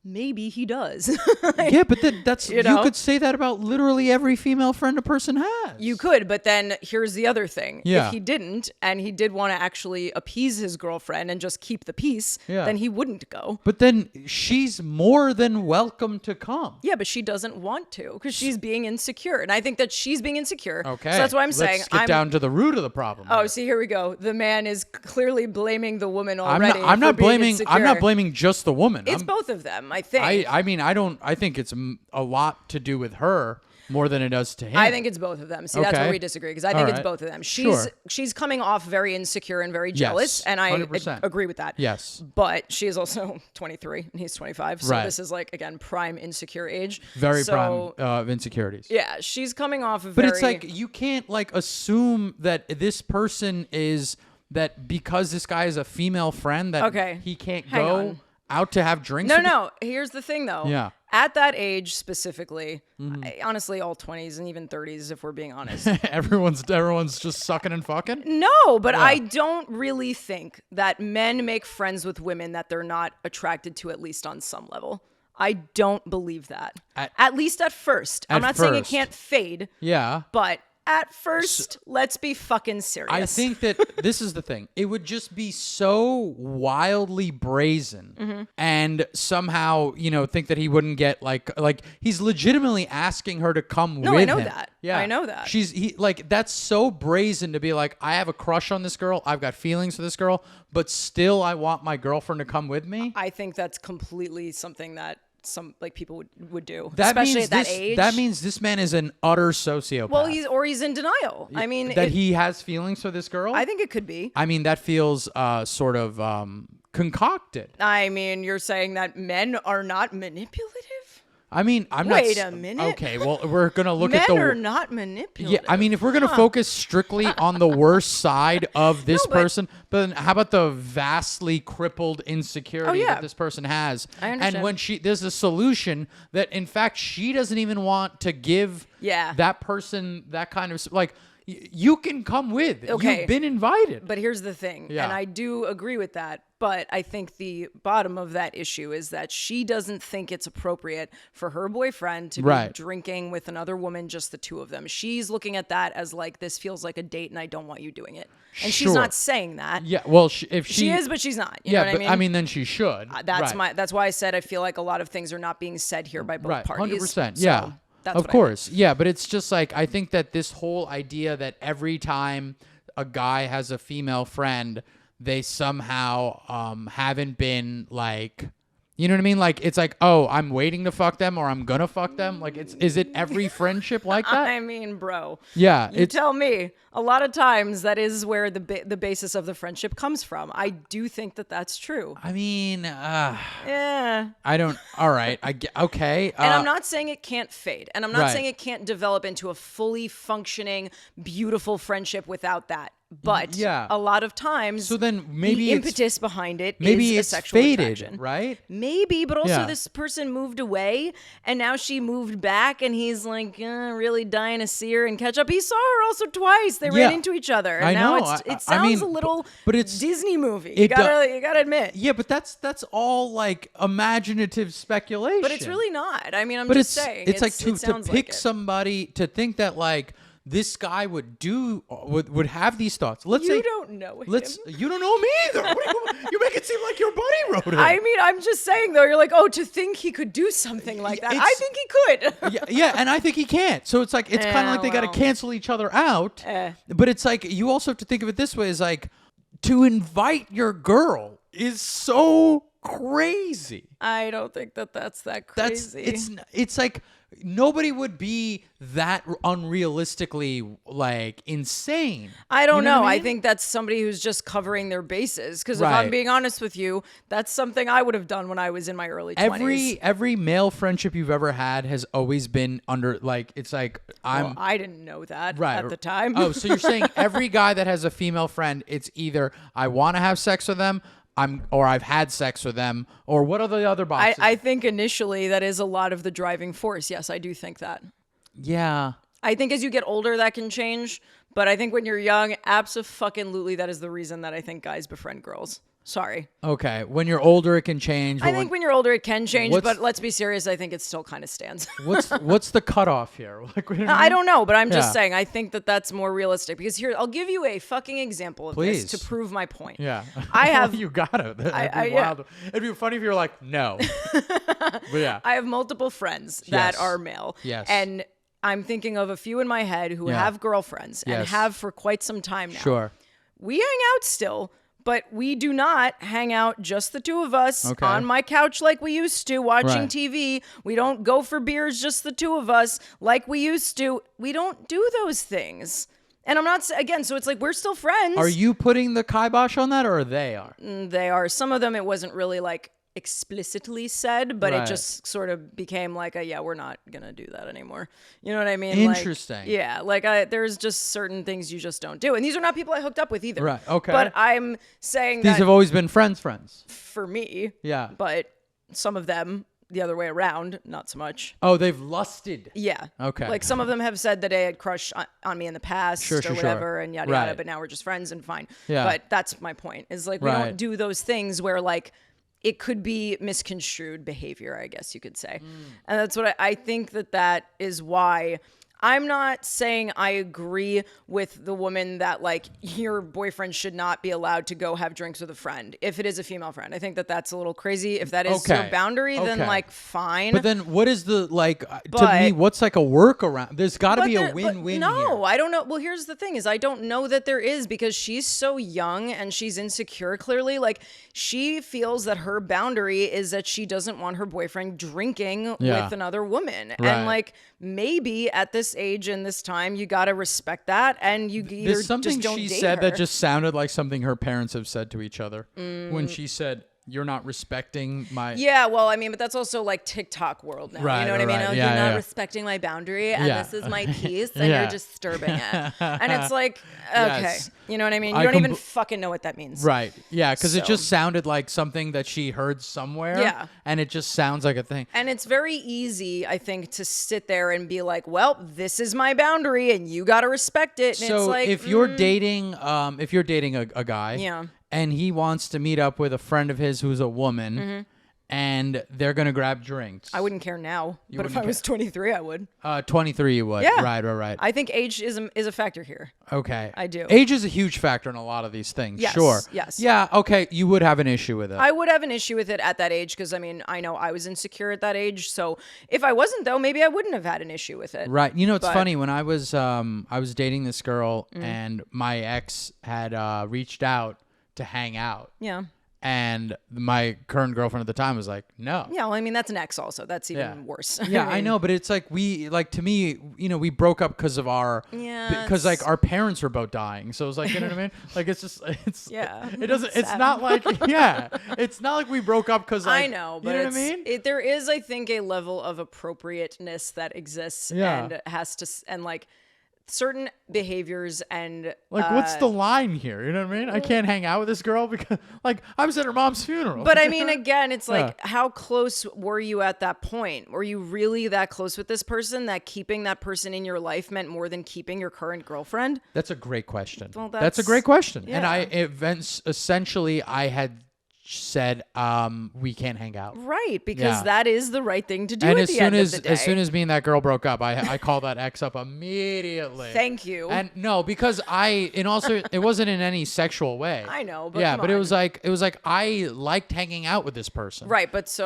maybe he does. Yeah, but then that's you know? could say that about literally every female friend a person has. You could, but then here's the other thing. Yeah. If he didn't, and he did want to actually appease his girlfriend and just keep the peace, Yeah. then he wouldn't go. But then she's more than welcome to come. Yeah, but she doesn't want to because she's being insecure. And I think that she's being insecure. Okay. So that's what I'm saying. Let's get down to the root of the problem. Oh, here. see, here we go. The man is clearly blaming the woman I'm already. not for being blaming. insecure. I'm not blaming just the woman. It's both of them, I think. I mean, I think it's a lot to do with her more than it does to him. I think it's both of them. See, that's Okay. where we disagree because I think All it's right. both of them. Sure. She's coming off very insecure and very jealous, Yes, and I 100%. agree with that. Yes. But she is also 23 and he's 25, so Right. this is like again prime insecure age. Very so, prime of insecurities. Yeah, she's coming off But very. it's like you can't like assume that this person is that because this guy is a female friend that Okay. he can't Hang go on. out to have drinks. No, with no. Here's the thing, though. Yeah. At that age specifically, Mm-hmm. honestly, all 20s and even 30s, if we're being honest. everyone's just sucking and fucking. No, but I don't really think that men make friends with women that they're not attracted to, at least on some level. I don't believe that. At least at first. I'm At not saying it first. can't fade, Yeah. but at first, let's be fucking serious. I think that this is the thing. It would just be so wildly brazen Mm-hmm. and somehow, think that he wouldn't get like he's legitimately asking her to come No, with I know him. that. Yeah. I know that. That's so brazen to be like, I have a crush on this girl. I've got feelings for this girl, but still I want my girlfriend to come with me. I think that's completely something that some like people would do, That especially means at that this, age. That means this man is an utter sociopath. Well, he's in denial. I mean, that he has feelings for this girl. I think it could be. I mean, that feels sort of concocted. I mean, you're saying that men are not manipulative? I mean, I'm not. Wait a minute. Okay, well, we're gonna look Men at the. are not manipulative. Yeah, I mean, if we're gonna focus strictly on the worst side of this No, but- person, but then how about the vastly crippled insecurity yeah. that this person has? I understand. And when there's a solution that, in fact, she doesn't even want to give. Yeah. That person that kind of like. You can come with. Okay. You've been invited. But here's the thing, Yeah. and I do agree with that, but I think the bottom of that issue is that she doesn't think it's appropriate for her boyfriend to be Right. drinking with another woman, just the two of them. She's looking at that as like, this feels like a date and I don't want you doing it. And she's Sure. not saying that. Yeah. Well, if She is, but she's not. You yeah, know what but I mean? then she should. That's Right. that's why I said I feel like a lot of things are not being said here by both Right, parties. 100%. So Yeah. that's of what I course. Yeah, but it's just like I think that this whole idea that every time a guy has a female friend, they somehow haven't been like, you know what I mean? Like it's like, oh, I'm waiting to fuck them or I'm gonna fuck them. Like is it every friendship like that? I mean, bro. Yeah, You tell me. A lot of times that is where the basis of the friendship comes from. I do think that that's true. I mean, Yeah. I don't. All right, okay. And I'm not saying it can't fade. And I'm not Right. saying it can't develop into a fully functioning, beautiful friendship without that. But Yeah. a lot of times, So then maybe the it's- impetus behind it maybe is it's a sexual faded, attraction. right? Maybe, but also Yeah. this person moved away, and now she moved back, and he's like really dying to see her and catch up. He saw her also twice. They Yeah. ran into each other. And I now know. it sounds I mean, a little but it's- Disney movie. it You gotta admit. Yeah, but that's all like imaginative speculation. But it's really not. I mean, I'm But just saying. it's like to it sounds pick like it. somebody to think that like this guy would have these thoughts. Let's You say don't know him. you don't know me either. You make it seem like your buddy wrote it. I mean, I'm just saying though. You're like, oh, to think he could do something like that. I It's- think he could. yeah, and I think he can't. So it's like it's kind of like they got well. to cancel each other out. Eh. But it's like you also have to think of it this way: is like to invite your girl is so crazy. I don't think that that's that crazy. It's like nobody would be that unrealistically like insane. I don't You know know. what I I mean? think that's somebody who's just covering their bases. Because if I'm Right. being honest with you, that's something I would have done when I was in my early 20s. Every male friendship you've ever had has always been under like it's like Well, I didn't know that right at the time. Oh, so you're saying every guy that has a female friend, it's either I want to have sex with them, I've had sex with them, or what are the other boxes? I think initially that is a lot of the driving force. Yes, I do think that. Yeah. I think as you get older, that can change. But I think when you're young, absolutely, that is the reason that I think guys befriend girls. Sorry. Okay. When you're older, it can change. I think when you're older, it can change. But let's be serious. I think it still kind of stands. What's the cutoff here? Like, what do you mean? I don't know, but I'm just saying. I think that that's more realistic because here, I'll give you a fucking example of this to prove my point. Yeah. I have. You gotta. That'd be wild. It'd be funny if you were like, no. But yeah. I have multiple friends that are male. Yes. And I'm thinking of a few in my head who have girlfriends and have for quite some time now. Sure. We hang out still. But we do not hang out just the two of us on my couch like we used to watching TV. We don't go for beers just the two of us like we used to. We don't do those things. And I'm not, again, so it's like we're still friends. Are you putting the kibosh on that or they are? They are. Some of them it wasn't really like explicitly said, but it just sort of became like we're not gonna do that anymore. You know what I mean? Interesting. Like, there's just certain things you just don't do, and these are not people I hooked up with either. Right. Okay. But I'm saying these have always been friends for me. Yeah. But some of them the other way around, not so much. Oh, they've lusted. Yeah. Okay. Like some of them have said that they had crush on me in the past or whatever, and yada yada. But now we're just friends and fine. Yeah. But that's my point. Is like we don't do those things where like. It could be misconstrued behavior, I guess you could say. And that's what I think that is why I'm not saying I agree with the woman that like your boyfriend should not be allowed to go have drinks with a friend if it is a female friend. I think that that's a little crazy. If that is your boundary, then like fine. But then what is the like to me? What's like a workaround? There's got to be a win-win. No, here. I don't know. Well, here's the thing: is I don't know that there is because she's so young and she's insecure. Clearly, like she feels that her boundary is that she doesn't want her boyfriend drinking with another woman, and like maybe at this age and this time you got to respect that, and you either There's something just don't she date said her. that just sounded like something her parents have said to each other when she said, "You're not respecting my." Yeah, well, I mean, but that's also like TikTok world now. Right, you know what I mean? right. Oh, Yeah, you're not respecting my boundary, and this is my piece, and you're disturbing it. And it's like, okay, you know what I mean? You don't even fucking know what that means. Right. Yeah, because it just sounded like something that she heard somewhere. Yeah. And it just sounds like a thing. And it's very easy, I think, to sit there and be like, well, this is my boundary, and you got to respect it. And So it's like, if you're dating, a guy, and he wants to meet up with a friend of his who's a woman, and they're gonna grab drinks. I wouldn't care now, but if I was 23, I would. 23, you would. Yeah. Right. I think age is a factor here. Okay. I do. Age is a huge factor in a lot of these things. Yes, Sure. yes. Yeah. Okay. You would have an issue with it. I would have an issue with it at that age because, I mean, I know I was insecure at that age. So if I wasn't, though, maybe I wouldn't have had an issue with it. Right. You know, it's funny. When I was dating this girl and my ex had reached out to hang out. Yeah. And my current girlfriend at the time was like, no. Yeah, well, I mean, that's an ex also. That's even worse. Yeah, I know, but it's like to me, we broke up because of because like our parents were both dying. So it was like, you know what I mean? Like, it's not like, it's not like we broke up because like, I know, but you know what I mean? There is, I think, a level of appropriateness that exists and has to, and like, certain behaviors and like what's the line here? You know what I mean? I can't hang out with this girl because like I was at her mom's funeral. But I mean, again, it's like how close were you at that point? Were you really that close with this person that keeping that person in your life meant more than keeping your current girlfriend? That's a great question. Well, that's a great question. Yeah. And I had said we can't hang out, right? Because that is the right thing to do. And as soon as me and that girl broke up, I called that ex up immediately. Thank you. And no, because it wasn't in any sexual way. I know, but but it was like I liked hanging out with this person, right? But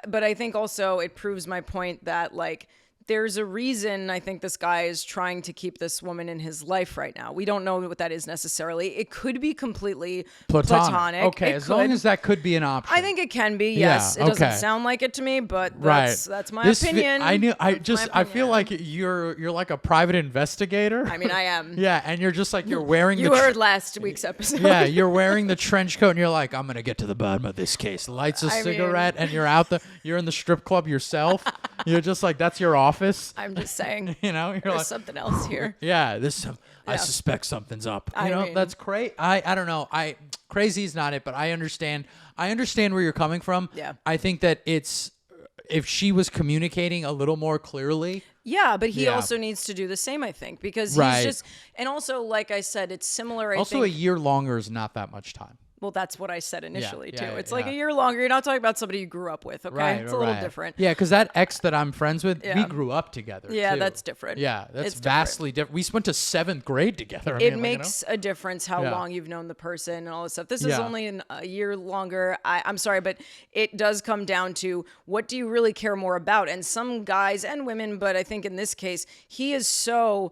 but I think also it proves my point that like there's a reason I think this guy is trying to keep this woman in his life right now. We don't know what that is necessarily. It could be completely platonic. Okay, as long as that could be an option. I think it can be, yes. It doesn't sound like it to me, but that's my opinion. I feel like you're like a private investigator. I mean, I am. Yeah, and you're just like, you're wearing You heard last week's episode. Yeah, you're wearing the trench coat and you're like, I'm going to get to the bottom of this case. Lights a cigarette and you're in the strip club yourself. You're just like, that's your office. I'm just saying. You're there's like, something else here. Yeah, I suspect something's up. That's great. I don't know. crazy is not it, but I understand where you're coming from. Yeah. I think that if she was communicating a little more clearly. Yeah, but he Yeah. also needs to do the same, I think, because Right. he's just, and also, like I said, it's similar. I think A year longer is not that much time. Well, that's what I said initially, too. yeah, It's like yeah. a year longer. You're not talking about somebody you grew up with, okay? Right, It's a little different. Yeah, because that ex that I'm friends with, we Yeah. grew up together. Yeah, too. that's different. Yeah, that's It's vastly different. We went to 7th grade together. It makes a difference how Yeah. long you've known the person and all this stuff. This is Yeah. only a year longer. I'm sorry, but it does come down to what do you really care more about? And some guys and women, but I think in this case, he is so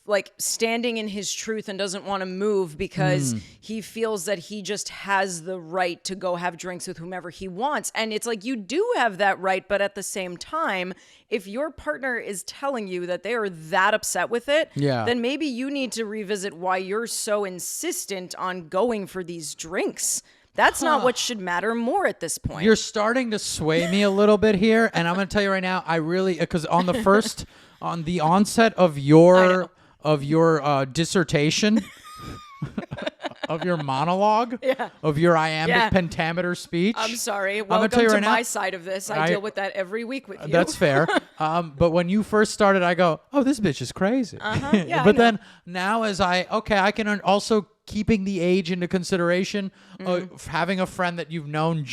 like standing in his truth and doesn't want to move because he feels that he just has the right to go have drinks with whomever he wants. And it's like, you do have that right, but at the same time, if your partner is telling you that they are that upset with it, Yeah. then maybe you need to revisit why you're so insistent on going for these drinks. That's not what should matter more at this point. You're starting to sway me a little bit here, and I'm going to tell you right now, I really, because on the onset of your dissertation, of your monologue, of your iambic pentameter speech. I'm sorry. gonna Welcome tell you to right my now, side of this. I deal with that every week with you. That's fair. But when you first started, I go, oh, this bitch is crazy. Yeah, But I know. then now I can also keeping the age into consideration, having a friend that you've known,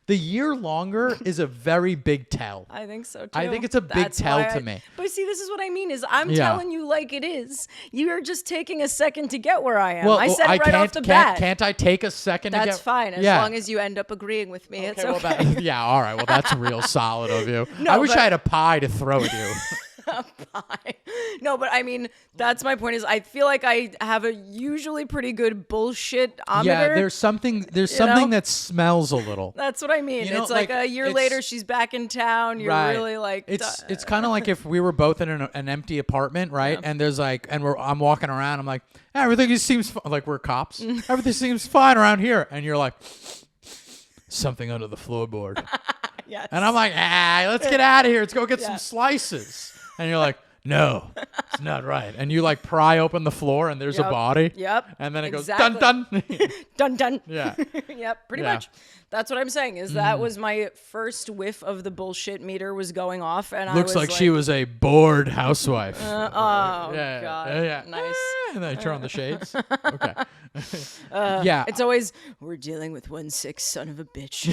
the year longer is a very big tell. I think so too. I think it's a big tell why to me. But see, this is what I mean is I'm Yeah. telling you like it is. You're just taking a second to get where I am. I said it right off the can't, bat. Can't I take a second to get... That's fine as long as you end up agreeing with me. It's well, okay. yeah, all right. Well, that's real solid of you. No, I wish but- I had a pie to throw at you. No, but I mean, that's my point is I feel like I have a usually pretty good bullshit-ometer. Yeah, there's something that smells a little. That's what I mean. You know, it's like like, a year it's- later, she's back in town. You're Right. really like... It's kind of like if we were both in an empty apartment, right? And there's like, I'm walking around. I'm like, everything just seems like we're cops. Everything seems fine around here, and you're like, something under the floorboard. yes. And I'm like, let's get out of here. Let's go get some slices. And you're like, no, it's not right. And you like pry open the floor, and there's a body. Yep. And then it Exactly. goes dun dun. Dun dun. Yeah. Yep, pretty Yeah. much. That's what I'm saying is that was my first whiff of the bullshit meter was going off. And Looks I was like she was a bored housewife. Oh, Yeah, God. yeah. Nice. And then I turn on the shades. Okay. Yeah. It's always, we're dealing with 1/6 son of a bitch.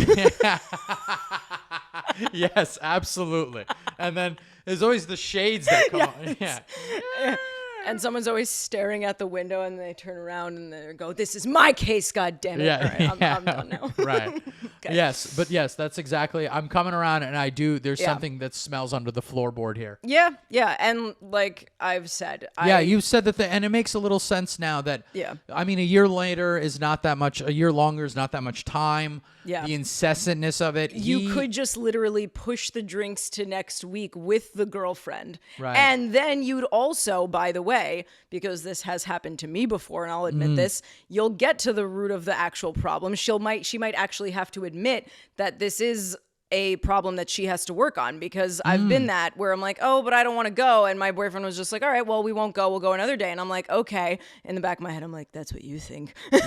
Yes, absolutely. And then there's always the shades that come on. Yeah. And someone's always staring at the window and they turn around and they go, this is my case, God damn it. Yeah. All right, I'm done now. Right. Okay. Yes, but yes, that's exactly. I'm coming around, and there's Yeah. something that smells under the floorboard here. Yeah, and like I've said, Yeah, you said that, and it makes a little sense now that. Yeah. I mean, a year later is not that much. A year longer is not that much time. Yeah. The incessantness of it. You could just literally push the drinks to next week with the girlfriend. Right. And then you'd also, by the way, because this has happened to me before, and I'll admit this, you'll get to the root of the actual problem. She might actually have to admit that this is a problem that she has to work on, because I've been that where I'm like, oh, but I don't want to go. And my boyfriend was just like, all right, well, we won't go. We'll go another day. And I'm like, okay. In the back of my head, I'm like, that's what you think. Yeah.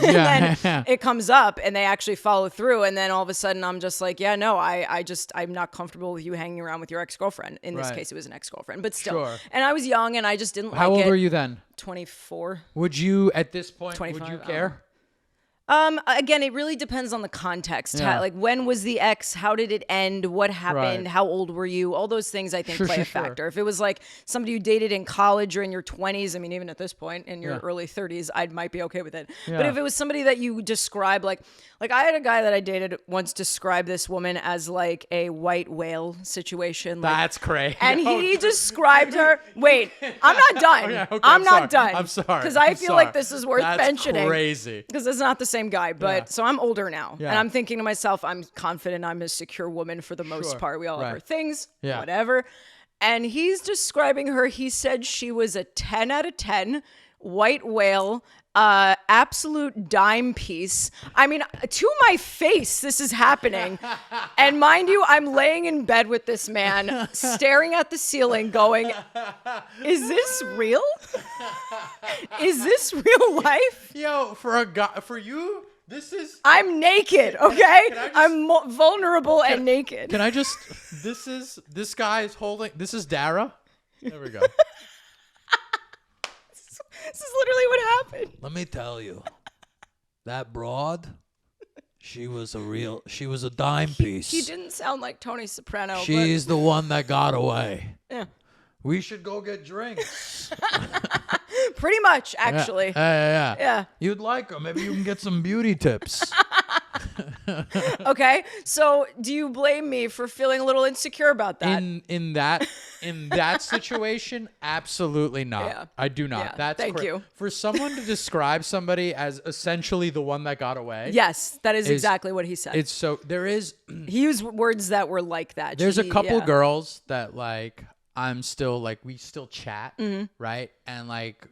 And then it comes up and they actually follow through. And then all of a sudden I'm just like, yeah, no, I'm not comfortable with you hanging around with your ex-girlfriend. In this Right. case, it was an ex-girlfriend, but still. Sure. And I was young and I just didn't How like old it. were you then? 24. Would you, at this point, 25, would you I don't care? Again, it really depends on the context. Yeah. Like, when was the ex? How did it end? What happened? Right. How old were you? All those things I think Sure, play sure, a sure. factor. If it was like somebody you dated in college or in your 20s, I mean, even at this point in your Yeah. early 30s, I might be okay with it. Yeah. But if it was somebody that you describe like I had a guy that I dated once describe this woman as like a white whale situation. Like, That's crazy. and Oh, he described her. Wait, I'm not done. yeah, okay, I'm not sorry. done. I'm sorry. Because I I'm feel sorry. like this is worth That's mentioning. crazy. Because it's not the same guy. But Yeah. so I'm older now. Yeah. And I'm thinking to myself, I'm confident I'm a secure woman for the most Sure. part. We all have our Right. things, Yeah. whatever. And he's describing her. He said she was a 10 out of 10 white whale, absolute dime piece. I mean, to my face, this is happening. And mind you, I'm laying in bed with this man, staring at the ceiling, going, is this real? Is this real life? Yo, for a guy, for you This is. I'm naked, okay? I just- I'm vulnerable and naked. Can I just? This guy is holding. This is Dara. There we go. This is literally what happened. Let me tell you, that broad, she was a dime piece. He didn't sound like Tony Soprano. She's the one that got away. But, yeah. We should go get drinks. Pretty much, actually. Yeah. Yeah. You'd like them. Maybe you can get some beauty tips. Okay. So, do you blame me for feeling a little insecure about that? In that situation, absolutely not. Yeah. I do not. Yeah, That's thank you. For someone to describe somebody as essentially the one that got away. Yes, that is exactly what he said. It's so there is. He used words that were like that. There's a couple yeah. girls that like I'm still like we still chat, Mm-hmm. right? And like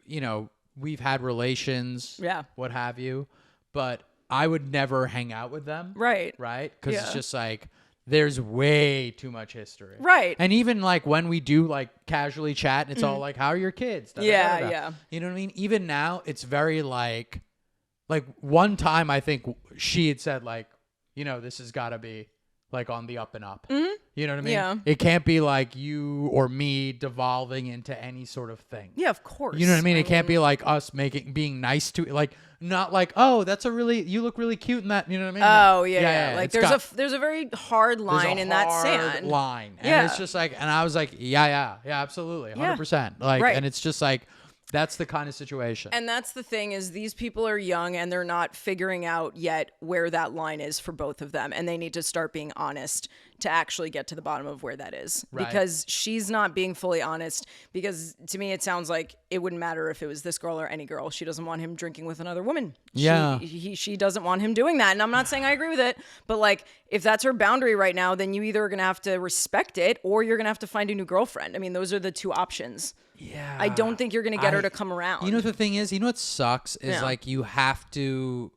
we've had relations, Yeah. what have you, but I would never hang out with them, Right. right? Because it's Yeah. just like there's way too much history, Right. And even like when we do like casually chat, it's all like, "How are your kids?" Da, da, da, Yeah, da, da. yeah. You know what I mean? Even now, it's very like one time I think she had said like, this has got to be like on the up and up. You know what I mean? Yeah. It can't be like you or me devolving into any sort of thing. Yeah, of course. You know what I mean? It can't be like us being nice to like not like, oh, you look really cute in that. You know what I mean? Oh yeah. Like it's there's a very hard there's line a in that hard sand. line, and Yeah. it's just like, and I was like, yeah, absolutely, 100%. Like, Right. and it's just like that's the kind of situation. And that's the thing is these people are young and they're not figuring out yet where that line is for both of them. And they need to start being honest to actually get to the bottom of where that is. Right. Because she's not being fully honest, because to me it sounds like it wouldn't matter if it was this girl or any girl. She doesn't want him drinking with another woman. Yeah. She doesn't want him doing that. And I'm not saying I agree with it, but like if that's her boundary right now, then you either are going to have to respect it or you're going to have to find a new girlfriend. I mean, those are the two options. Yeah. I don't think you're going to get her to come around. You know what the thing is? You know what sucks is Yeah. like you got to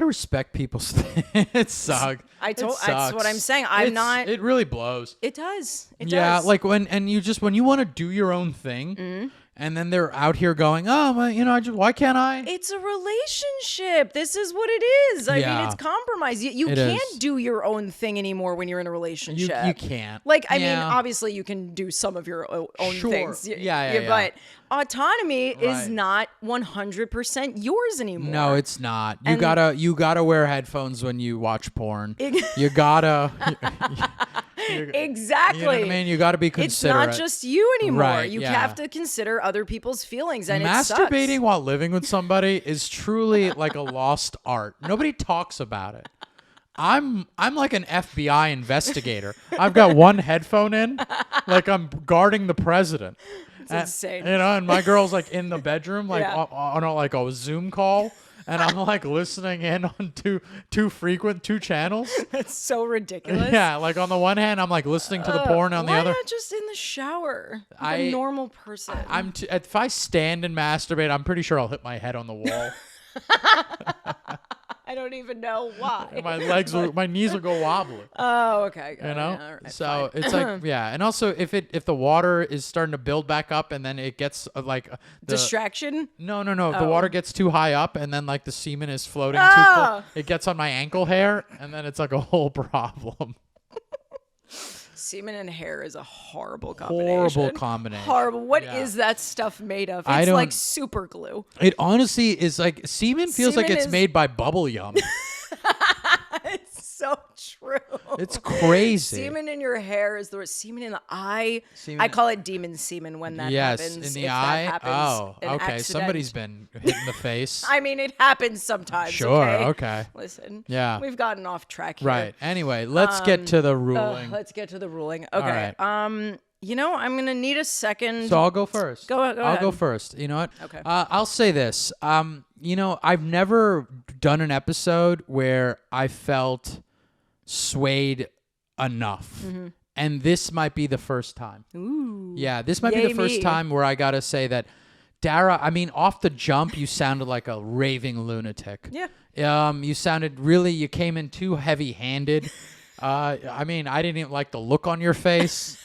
respect people's it sucks. That's what I'm saysaying. It really blows. It does. It Yeah, does. like when you want to do your own thing, and then they're out here going, "Oh, well, why can't I?" It's a relationship. This is what it is. I Yeah. mean, it's compromise. You It can't is. do your own thing anymore when you're in a relationship. You can't. Like, I mean, Yeah. obviously you can do some of your own Sure. things. Yeah. But autonomy is Right. not 100% yours anymore. No, it's not. You And- you gotta wear headphones when you watch porn. You gotta. Exactly. You know what I mean? You gotta be It's considerate. not just you anymore. Right, You yeah. have to consider other people's feelings, and it Masturbating sucks. while living with somebody is truly like a lost art. Nobody talks about it. I'm like an FBI investigator. I've got one headphone in, like I'm guarding the president. It's insane. And my girl's like in the bedroom, like Yeah. on like a Zoom call, and I'm like listening in on two channels. It's so ridiculous. Yeah, like on the one hand, I'm like listening to the porn. On the Why other, not just in the shower? Like I- a normal person. if I stand and masturbate, I'm pretty sure I'll hit my head on the wall. I don't even know why. My knees will go wobbly. Oh, okay. You know, All right, so fine. it's like and also if the water is starting to build back up and then it gets Distraction? no if the water gets too high up and then like the semen is floating too Ah! close, it gets on my ankle hair and then it's like a whole problem. Semen and hair is a horrible combination. Horrible combination. Horrible. What is Yeah. that stuff made of? I It's don't- like super glue. It honestly is like semen feels like Semen it's is- made by bubble yum. It's so true. It's crazy. Semen in your hair is the semen in the eye. Semen- I call it demon semen when that Yes, happens. in the if eye. That happens, Oh, an okay. accident. Somebody's been hit in the face. I mean, it happens sometimes. Sure, Okay. okay. Listen. Yeah. We've gotten off track here. Right. Anyway, let's get to the ruling. Let's get to the ruling. Okay. right. I'm gonna need a second. So I'll go first. Go I'll ahead. go first. You know what? Okay. I'll say this. I've never done an episode where I felt swayed enough. Mm-hmm. And this might be the first time. Ooh. Yeah, this might be Yay the first me. time where I got to say that, Dara, I mean, off the jump, you sounded like a raving lunatic. Yeah. You came in too heavy-handed. I mean, I didn't even like the look on your face.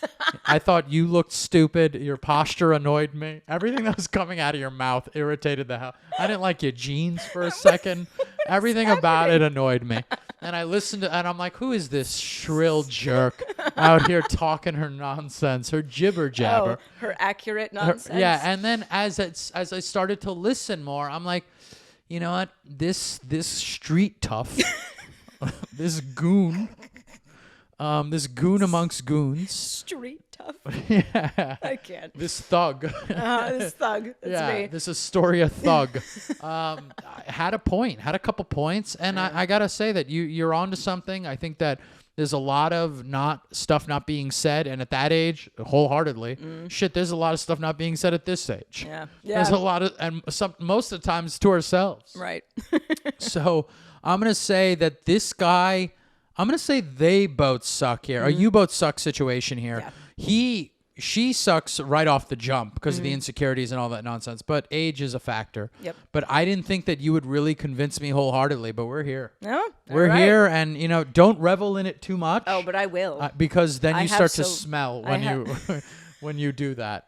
I thought you looked stupid. Your posture annoyed me. Everything that was coming out of your mouth irritated the hell. I didn't like your jeans for a second. Everything about it annoyed me. And I listened to, and I'm like, who is this shrill jerk out here talking her nonsense, her jibber jabber? Her accurate nonsense. Yeah, and then as I started to listen more, I'm like, you know what? This street tough, this goon amongst goons. Street tough. Yeah. I can't. This thug. This thug. That's me. This Astoria thug. Had a point, had a couple points, and I gotta say that you're onto something. I think that there's a lot of stuff not being said, and at that age, wholeheartedly, there's a lot of stuff not being said at this age. Yeah. There's a lot of, and most of the times to ourselves. Right. So I'm gonna say that this guy. I'm going to say they both suck here. A you both suck situation here. Yeah. She sucks right off the jump because of the insecurities and all that nonsense. But age is a factor. Yep. But I didn't think that you would really convince me wholeheartedly. But we're here. No, We're here, and don't revel in it too much. Oh, but I will. Because then I you have start to so- smell I when have- you when you do that.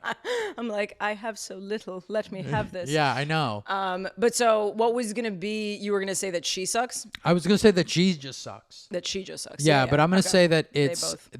I'm like, I have so little. Let me have this. Yeah, I know. But so what was going to be, you were going to say that she sucks? I was going to say that she just sucks. That she just sucks. Yeah, but I'm going to Okay. say that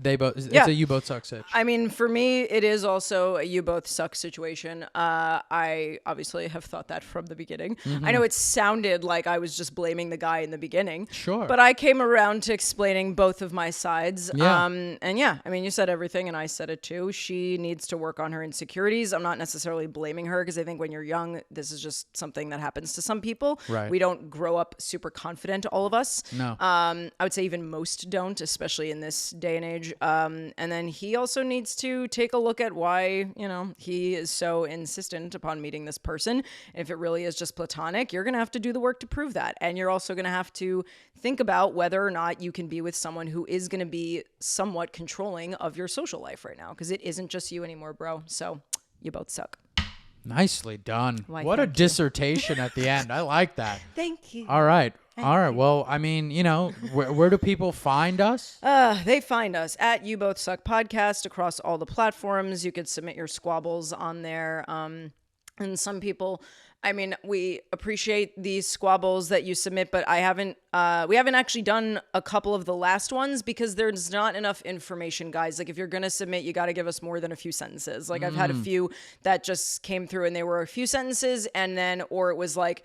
they both. It's Yeah. a you both suck sitch. I mean, for me, it is also a you both suck situation. I obviously have thought that from the beginning. I know it sounded like I was just blaming the guy in the beginning. Sure. But I came around to explaining both of my sides. Yeah. And yeah, I mean, you said everything and I said it too. She needs to work on her insecurities. I'm not necessarily blaming her because I think when you're young, this is just something that happens to some people. Right. We don't grow up super confident, all of us. No. I would say even most don't, especially in this day and age. And then he also needs to take a look at why, he is so insistent upon meeting this person. And if it really is just platonic, you're going to have to do the work to prove that. And you're also going to have to think about whether or not you can be with someone who is going to be somewhat controlling of your social life right now, because it isn't just you anymore, bro. So you both suck. Nicely done. Why, what a thank you. dissertation at the end. I like that. Thank you. All right. Well, I mean, where do people find us? They find us at You Both Suck Podcast across all the platforms. You could submit your squabbles on there. And some people, I mean, we appreciate these squabbles that you submit, but we haven't actually done a couple of the last ones because there's not enough information, guys. Like, if you're going to submit, you got to give us more than a few sentences. Like, I've had a few that just came through and they were a few sentences, and then, or it was like,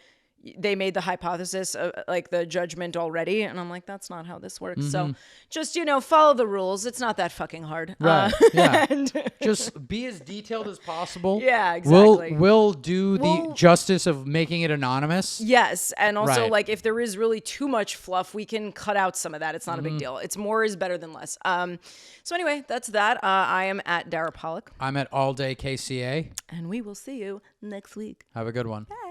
they made the hypothesis of like the judgment already. And I'm like, that's not how this works. So just, follow the rules. It's not that fucking hard. Right. Yeah. And Just be as detailed as possible. Yeah, exactly. We'll do the justice of making it anonymous. yes. And also, Right. like, if there is really too much fluff, we can cut out some of that. It's not a big deal. It's more is better than less. So anyway, that's that. I am at Dara Pollock. I'm at All Day KCA. And we will see you next week. Have a good one. Bye.